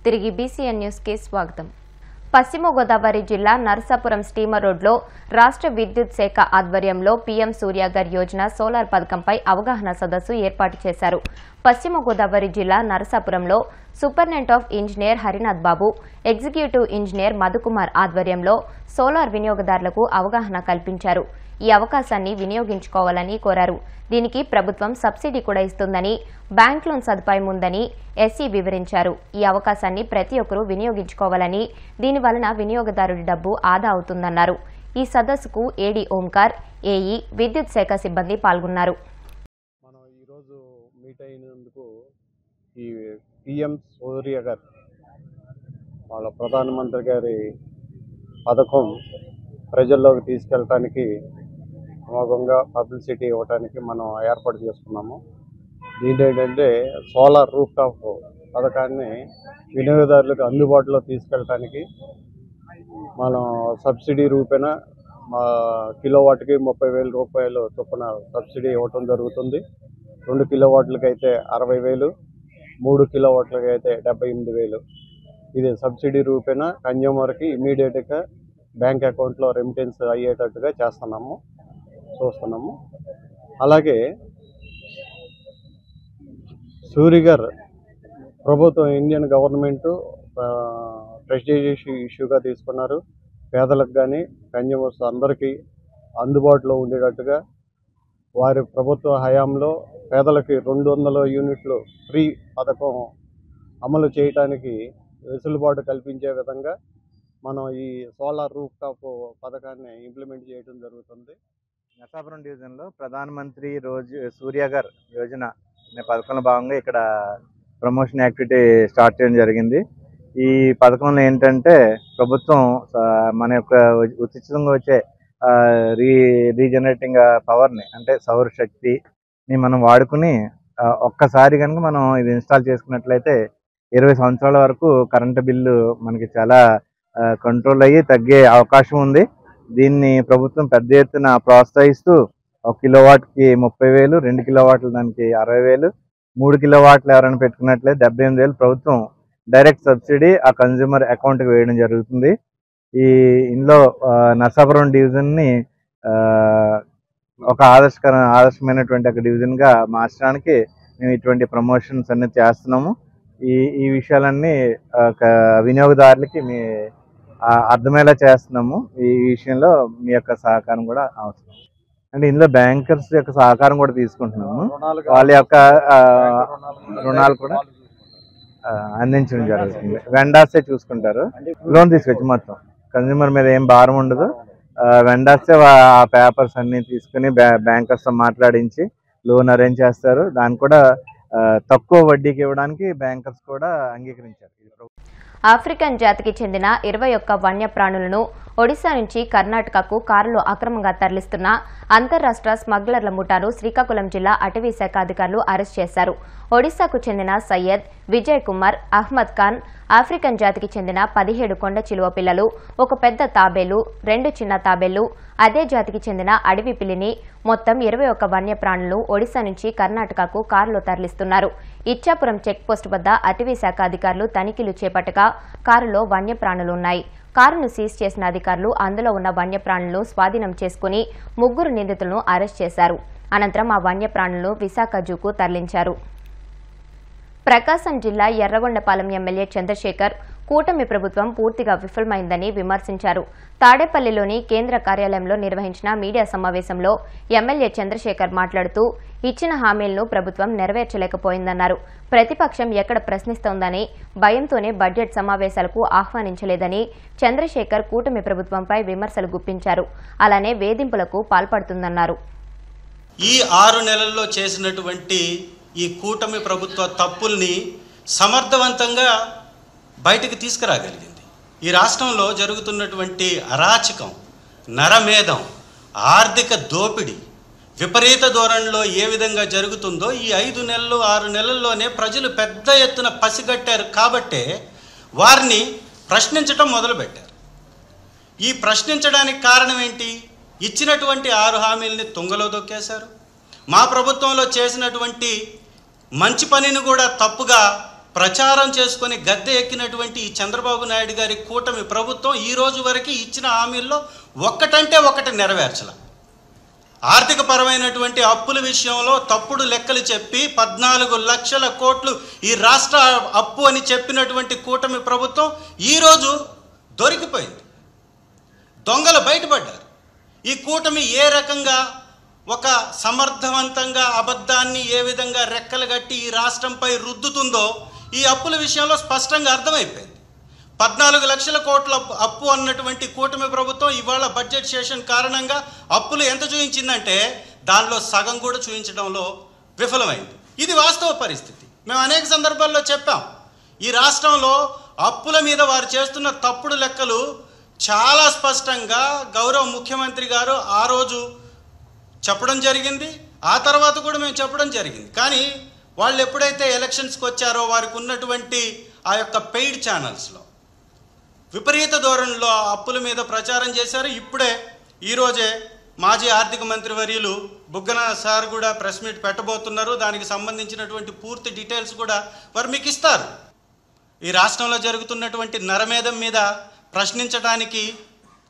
తిరిగి BCN news కి స్వాగతం. పశ్చిమ గోదావరి జిల్లా నరసాపురం స్టీమర్ రోడ్లో రాష్ట్ర విద్యుత్ శాఖ ఆధ్వర్యంలో పీఎం సూర్యాగర్ యోజన సోలార్ పథకంపై అవగాహన సదస్సు ఏర్పాటు చేశారు. పశ్చిమ గోదావరి జిల్లా నరసాపురంలో superintendent of engineer Harinath Babu, executive engineer Madhukumar ఆధ్వర్యంలో సోలార్ వినియోగదారులకు అవగాహన కల్పించారు. ఈ అవకాశాన్ని వినియోగించుకోవాలని కోరారు. దీనికి ప్రభుత్వం సబ్సిడీ కూడా ఇస్తుందని, బ్యాంక్ లోన్ సదుపాయం ఉందని ఎస్సీ వివరించారు. ఈ అవకాశాన్ని ప్రతి ఒక్కరూ వినియోగించుకోవాలని, దీనివలన వినియోగదారుడి డబ్బు ఆదా అవుతుందన్నారు. ఈ సదస్సుకు ఏడీ ఓంకార్, ఏఈ, విద్యుత్ శాఖ సిబ్బంది పాల్గొన్నారు. మనం ఈరోజు మీట్ అయినందుకు ఈ పీఎం సూర్యాగర్ వాళ్ళ ప్రధానమంత్రి గారి పథకం ప్రజల్లోకి తీసుకెళ్ళటానికి అమోఘంగా పబ్లిసిటీ ఇవ్వడానికి మనం ఏర్పాటు చేసుకున్నాము. దీంట్లో ఏంటంటే సోలార్ రూఫ్ టాప్ పథకాన్ని వినియోగదారులకు అందుబాటులో తీసుకెళ్ళటానికి మనం సబ్సిడీ రూపేణ కిలోవాట్కి 30,000 రూపాయలు చొప్పున సబ్సిడీ ఇవ్వటం జరుగుతుంది. 2 కిలోవాట్లకి అయితే 60,000, 3 కిలోవాట్లకి అయితే 78,000. ఇది సబ్సిడీ రూపేణ కన్జ్యూమర్కి ఇమీడియట్గా బ్యాంక్ అకౌంట్లో రెమిటెన్స్ అయ్యేటట్టుగా చూస్తున్నాము. అలాగే సూర్యగర్ ప్రభుత్వం, ఇండియన్ గవర్నమెంట్ ప్రెస్టీజియస్ ఇష్యూగా తీసుకున్నారు. పేదలకు కానీ కన్జ్యూమర్స్ అందరికీ అందుబాటులో ఉండేటట్టుగా వారి ప్రభుత్వ హయాంలో పేదలకి 200 యూనిట్లు ఫ్రీ పథకం అమలు చేయడానికి వెసులుబాటు కల్పించే విధంగా మనం ఈ సోలార్ రూఫ్ టాప్ పథకాన్ని ఇంప్లిమెంట్ చేయడం జరుగుతుంది. నరసాపురం డివిజన్లో ప్రధానమంత్రి సూర్యాగర్ యోజన అనే పథకంలో భాగంగా ఇక్కడ ప్రమోషన్ యాక్టివిటీ స్టార్ట్ చేయడం జరిగింది. ఈ పథకంలో ఏంటంటే ప్రభుత్వం మన యొక్క ఉచితంగా వచ్చే రీజనరేటింగ్ పవర్ని, అంటే సౌరశక్తిని మనం వాడుకుని ఒక్కసారి కనుక మనం ఇది ఇన్స్టాల్ చేసుకున్నట్లయితే 20 సంవత్సరాల వరకు కరెంటు బిల్లు మనకి చాలా కంట్రోల్ అయ్యి తగ్గే అవకాశం ఉంది. దీన్ని ప్రభుత్వం పెద్ద ఎత్తున ప్రోత్సహిస్తూ 1 కిలోవాట్కి 30,000, 2 కిలోవాట్లు దానికి 60,000, 3 కిలోవాట్లు ఎవరైనా పెట్టుకున్నట్లయితే 78,000 ప్రభుత్వం డైరెక్ట్ సబ్సిడీ ఆ కన్జ్యూమర్ అకౌంట్కి వేయడం జరుగుతుంది. ఇందులో నరసాపురం డివిజన్ని ఒక ఆదర్శమైనటువంటి ఒక డివిజన్గా మార్చడానికి మేము ఇటువంటి ప్రమోషన్స్ అన్ని చేస్తున్నాము. ఈ విషయాలన్నీ వినియోగదారులకి అర్థమయ్యేలా చేస్తున్నాము. ఈ విషయంలో మీ యొక్క సహకారం కూడా అవసరం. అంటే ఇందులో బ్యాంకర్స్ యొక్క సహకారం కూడా తీసుకుంటున్నాము. వాళ్ళ యొక్క రుణాలు కూడా అందించడం జరుగుతుంది. వెండర్సే చూసుకుంటారు. లోన్ తీసుకొచ్చి మొత్తం కన్జ్యూమర్ మీద ఏం భారం ఉండదు. వెండర్సే ఆ పేపర్స్ అన్ని తీసుకుని బ్యాంకర్స్తో మాట్లాడించి లోన్ అరేంజ్ చేస్తారు. దాన్ని కూడా తక్కువ వడ్డీకి ఇవ్వడానికి బ్యాంకర్స్ కూడా అంగీకరించారు. ఆఫ్రికన్ జాతికి చెందిన 21 వన్యప్రాణులను ఒడిశా నుంచి కర్ణాటకకు కారులో అక్రమంగా తరలిస్తున్న అంతర్రాష్ట్ర స్మగ్లర్ల ముఠాను శ్రీకాకుళం జిల్లా అటవీ శాఖ అధికారులు అరెస్ట్ చేశారు. ఒడిశాకు చెందిన సయ్యద్, విజయ్ కుమార్, అహ్మద్ ఖాన్, ఆఫ్రికన్ జాతికి చెందిన 17 కొండ చిలువ పిల్లలు, ఒక పెద్ద తాబేలు, 2 చిన్న తాబేళ్లు, అదే జాతికి చెందిన అడవి పిల్లిని, మొత్తం 21 వన్యప్రాణులను ఒడిశా నుంచి కర్ణాటకకు కారులో తరలిస్తున్నారు. ఇచ్చాపురం చెక్పోస్ట్ వద్ద అటవీ శాఖ అధికారులు తనిఖీలు చేపట్టగా కారులో వన్యప్రాణులున్నాయి. కారును సీజ్ చేసిన అధికారులు అందులో ఉన్న వన్యప్రాణులను స్వాధీనం చేసుకుని 3 నిందితులను అరెస్ట్ చేశారు. అనంతరం ఆ వన్యప్రాణులను విశాఖ జూకు తరలించారు. ప్రకాశం జిల్లా ఎర్రగొండపాలెం ఎమ్మెల్యే చంద్రశేఖర్ కూటమి ప్రభుత్వం పూర్తిగా విఫలమైందని విమర్శించారు. తాడేపల్లిలోని కేంద్ర కార్యాలయంలో నిర్వహించిన మీడియా సమావేశంలో ఎమ్మెల్యే చంద్రశేఖర్ మాట్లాడుతూ ఇచ్చిన హామీలను ప్రభుత్వం నెరవేర్చలేకపోయిందన్నారు. ప్రతిపక్షం ఎక్కడ ప్రశ్నిస్తోందని భయంతోనే బడ్జెట్ సమావేశాలకు ఆహ్వానించలేదని చంద్రశేఖర్ కూటమి ప్రభుత్వంపై విమర్శలు గుప్పించారు. అలానే వేధింపులకు పాల్పడుతుందన్నారు. ఈ 6 నెలల్లో చేసినటువంటి ఈ కూటమి ప్రభుత్వ తప్పుల్ని సమర్థవంతంగా బయటకు తీసుకురాగలిగింది. ఈ రాష్ట్రంలో జరుగుతున్నటువంటి అరాచకం, నరమేధం, ఆర్థిక దోపిడీ విపరీత ధోరణిలో ఏ విధంగా జరుగుతుందో ఈ 5 నెలలు 6 నెలల్లోనే ప్రజలు పెద్ద ఎత్తున పసిగట్టారు. కాబట్టే వారిని ప్రశ్నించడం మొదలుపెట్టారు. ఈ ప్రశ్నించడానికి కారణం ఏంటి? ఇచ్చినటువంటి 6 హామీలని తుంగలో దొక్కేశారు. మా ప్రభుత్వంలో చేసినటువంటి మంచి పనిని కూడా తప్పుగా ప్రచారం చేసుకొని గద్దె ఎక్కినటువంటి ఈ చంద్రబాబు నాయుడు గారి కూటమి ప్రభుత్వం ఈ రోజు వరకు ఇచ్చిన హామీల్లో ఒక్కటంటే ఒకటి నెరవేర్చల. ఆర్థిక పరమైనటువంటి అప్పుల విషయంలో తప్పుడు లెక్కలు చెప్పి 14 లక్షల కోట్లు ఈ రాష్ట్ర అప్పు అని చెప్పినటువంటి కూటమి ప్రభుత్వం ఈరోజు దొరికిపోయింది. దొంగలు బయటపడ్డారు. ఈ కూటమి ఏ రకంగా ఒక సమర్థవంతంగా అబద్ధాన్ని ఏ విధంగా రెక్కలు కట్టి ఈ రాష్ట్రంపై రుద్దుతుందో ఈ అప్పుల విషయంలో స్పష్టంగా అర్థమైపోయింది. 14 లక్షల కోట్ల అప్పు అన్నటువంటి కూటమి ప్రభుత్వం ఇవాళ బడ్జెట్ సెషన్ కారణంగా అప్పులు ఎంత చూపించిందంటే దానిలో సగం కూడా చూపించడంలో విఫలమైంది. ఇది వాస్తవ పరిస్థితి. మేము అనేక సందర్భాల్లో చెప్పాం. ఈ రాష్ట్రంలో అప్పుల మీద వారు చేస్తున్న తప్పుడు లెక్కలు చాలా స్పష్టంగా గౌరవ ముఖ్యమంత్రి గారు ఆ రోజు చెప్పడం జరిగింది. ఆ తర్వాత కూడా మేము చెప్పడం జరిగింది. కానీ వాళ్ళు ఎప్పుడైతే ఎలక్షన్స్కి వచ్చారో వారికి ఉన్నటువంటి ఆ యొక్క పెయిడ్ ఛానల్స్లో విపరీత ధోరణిలో అప్పుల మీద ప్రచారం చేశారు. ఇప్పుడే ఈరోజే మాజీ ఆర్థిక మంత్రి వర్యులు బుగ్గన సార్ కూడా ప్రెస్ మీట్ పెట్టబోతున్నారు. దానికి సంబంధించినటువంటి పూర్తి డీటెయిల్స్ కూడా వారు మీకు ఇస్తారు. ఈ రాష్ట్రంలో జరుగుతున్నటువంటి నరమేధం మీద ప్రశ్నించడానికి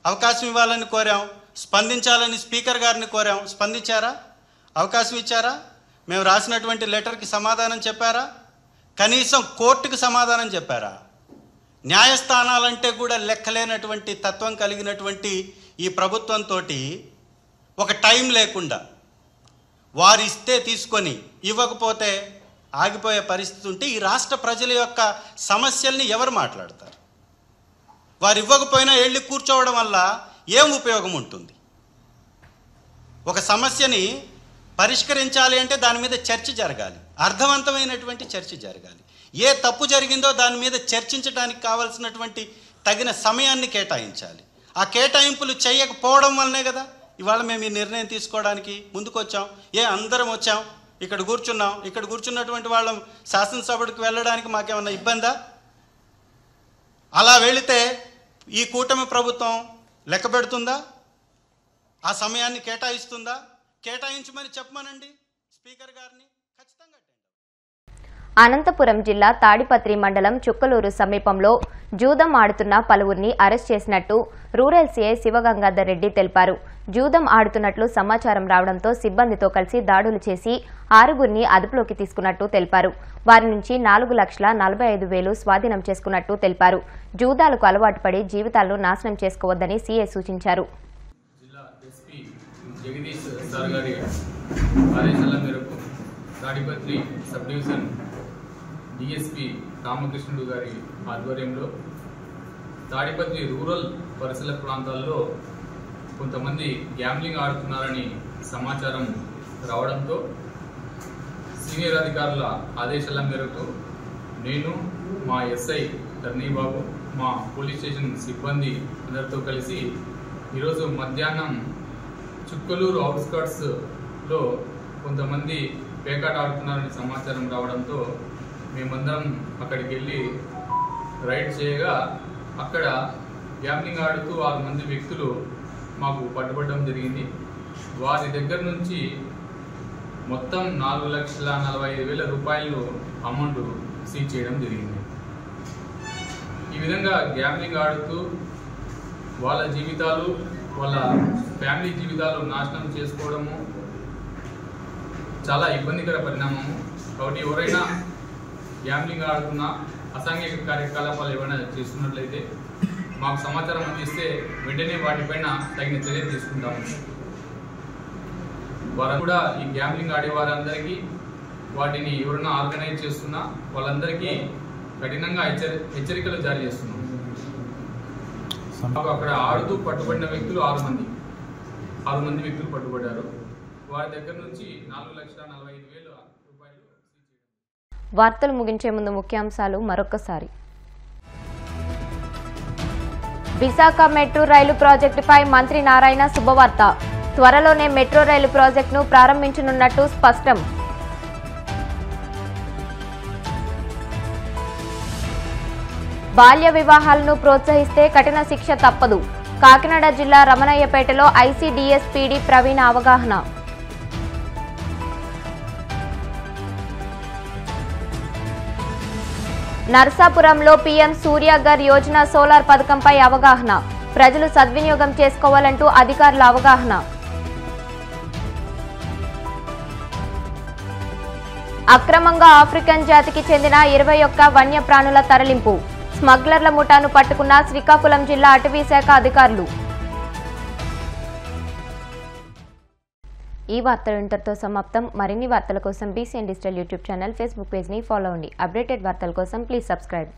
అవకాశం ఇవ్వాలని కోరాం, స్పందించాలని స్పీకర్ గారిని కోరాం. స్పందించారా? అవకాశం ఇచ్చారా? మేము రాసినటువంటి లెటర్కి సమాధానం చెప్పారా? కనీసం కోర్టుకి సమాధానం చెప్పారా? న్యాయస్థానాలంటే కూడా లెక్కలేనటువంటి తత్వం కలిగినటువంటి ఈ ప్రభుత్వంతో ఒక టైం లేకుండా వారు ఇస్తే తీసుకొని ఇవ్వకపోతే ఆగిపోయే పరిస్థితి ఉంటే ఈ రాష్ట్ర ప్రజల యొక్క సమస్యల్ని ఎవరు మాట్లాడతారు? వారు ఇవ్వకపోయినా వెళ్ళి కూర్చోవడం వల్ల ఏం ఉపయోగం ఉంటుంది? ఒక సమస్యని పరిష్కరించాలి అంటే దాని మీద చర్చ జరగాలి, అర్థవంతమైనటువంటి చర్చ జరగాలి. ఏ తప్పు జరిగిందో దాని మీద చర్చించడానికి కావాల్సినటువంటి తగిన సమయాన్ని కేటాయించాలి. ఆ కేటాయింపులు చేయకపోవడం వల్లనే కదా ఇవాళ మేము ఈ నిర్ణయం తీసుకోవడానికి ముందుకొచ్చాం. అందరం వచ్చాం, ఇక్కడ కూర్చున్నాం. ఇక్కడ కూర్చున్నటువంటి వాళ్ళం శాసనసభకు వెళ్ళడానికి మాకేమన్నా ఇబ్బందా? అలా వెళితే ఈ కూటమి ప్రభుత్వం లెక్క పెడుతుందా? ఆ సమయాన్ని కేటాయిస్తుందా? కేటాయించమని చెప్పమనండి స్పీకర్ గారిని. ఖచ్చితంగా. అనంతపురం జిల్లా తాడిపత్రి మండలం చుక్కలూరు సమీపంలో జూదం ఆడుతున్న పలువురిని అరెస్ట్ చేసినట్టు రూరల్ సీఐ శివగంగాధర్ రెడ్డి తెలిపారు. జూదం ఆడుతున్నట్లు సమాచారం రావడంతో సిబ్బందితో కలిసి దాడులు చేసి 6గురిని అదుపులోకి తీసుకున్నట్టు తెలిపారు. వారి నుంచి 4,45,000 స్వాధీనం చేసుకున్నట్టు తెలిపారు. జూదాలకు అలవాటు పడి జీవితాలను నాశనం చేసుకోవద్దని సీఐ సూచించారు. జగదీష్ సార్ గారి ఆదేశాల మేరకు తాడిపత్రి సబ్ డివిజన్ డిఎస్పీ రామకృష్ణుడు గారి ఆధ్వర్యంలో తాడిపత్రి రూరల్ పరిసర ప్రాంతాల్లో కొంతమంది గ్యాంబ్లింగ్ ఆడుతున్నారని సమాచారం రావడంతో సీనియర్ అధికారుల ఆదేశాల మేరకు నేను, మా ఎస్ఐ ధర్నీబాబు, మా పోలీస్ స్టేషన్ సిబ్బంది అందరితో కలిసి ఈరోజు మధ్యాహ్నం చుక్కలూరు అవుట్స్కర్ట్స్లో కొంతమంది పేకాట ఆడుతున్నారని సమాచారం రావడంతో మేమందరం అక్కడికి వెళ్ళి రైడ్ చేయగా అక్కడ గ్యాంబ్లింగ్ ఆడుతూ 6 మంది వ్యక్తులు మాకు పట్టుబడడం జరిగింది. వారి దగ్గర నుంచి మొత్తం 4,45,000 రూపాయలు అమౌంట్ సీజ్ చేయడం జరిగింది. ఈ విధంగా గ్యాంబ్లింగ్ ఆడుతూ వాళ్ళ జీవితాలు, వాళ్ళ ఫ్యామిలీ జీవితాలు నాశనం చేసుకోవడము చాలా ఇబ్బందికర పరిణామము. కాబట్టి ఎవరైనా గ్యాంబ్లింగ్ ఆడుతున్నా అసాంఘిక కార్యకలాపాలు ఏమైనా చేస్తున్నట్లయితే మాకు సమాచారం అందిస్తే వెంటనే వాటిపైన తగిన చర్య తీసుకుంటాము. వారు కూడా ఈ గ్యాంబ్లింగ్ ఆడే వారందరికీ, వాటిని ఎవరైనా ఆర్గనైజ్ చేస్తున్నా వాళ్ళందరికీ కఠినంగా హెచ్చరికలు జారీ చేస్తున్నాం. మాకు అక్కడ ఆడుతూ పట్టుబడిన వ్యక్తులు 6 మంది వ్యక్తులు పట్టుబడ్డారు. వారి దగ్గర నుంచి 4,45,000 రూపాయలు. వార్తలు ముగించే ముందు ముఖ్యాంశాలు మరొకసారి. విశాఖ మెట్రో రైలు ప్రాజెక్టుపై మంత్రి నారాయణ శుభవార్త. త్వరలోనే మెట్రో రైలు ప్రాజెక్టును ప్రారంభించనున్నట్టు స్పష్టం. బాల్య వివాహాలను ప్రోత్సహిస్తే కఠిన శిక్ష తప్పదు. కాకినాడ జిల్లా రమణయ్యపేటలో ఐసీడీఎస్ పీడీ ప్రవీణ అవగాహన. నర్సాపురంలో పీఎం సూర్యఘర్ యోజన సోలార్ పథకంపై అవగాహన, ప్రజలు సద్వినియోగం చేసుకోవాలంటూ అధికారుల అవగాహన. అక్రమంగా ఆఫ్రికన్ జాతికి చెందిన 21 వన్యప్రాణుల తరలింపు, స్మగ్లర్ల ముఠాను పట్టుకున్న శ్రీకాకుళం జిల్లా అటవీ శాఖ అధికారులు. ఈ వార్తలు ఇంతటితో సమాప్తం. మరిన్ని వార్తల కోసం BCN digital YouTube channel, Facebook పేజ్ని ఫాలో అవ్వండి. అప్డేటెడ్ వార్తల కోసం ప్లీజ్ సబ్స్క్రైబ్.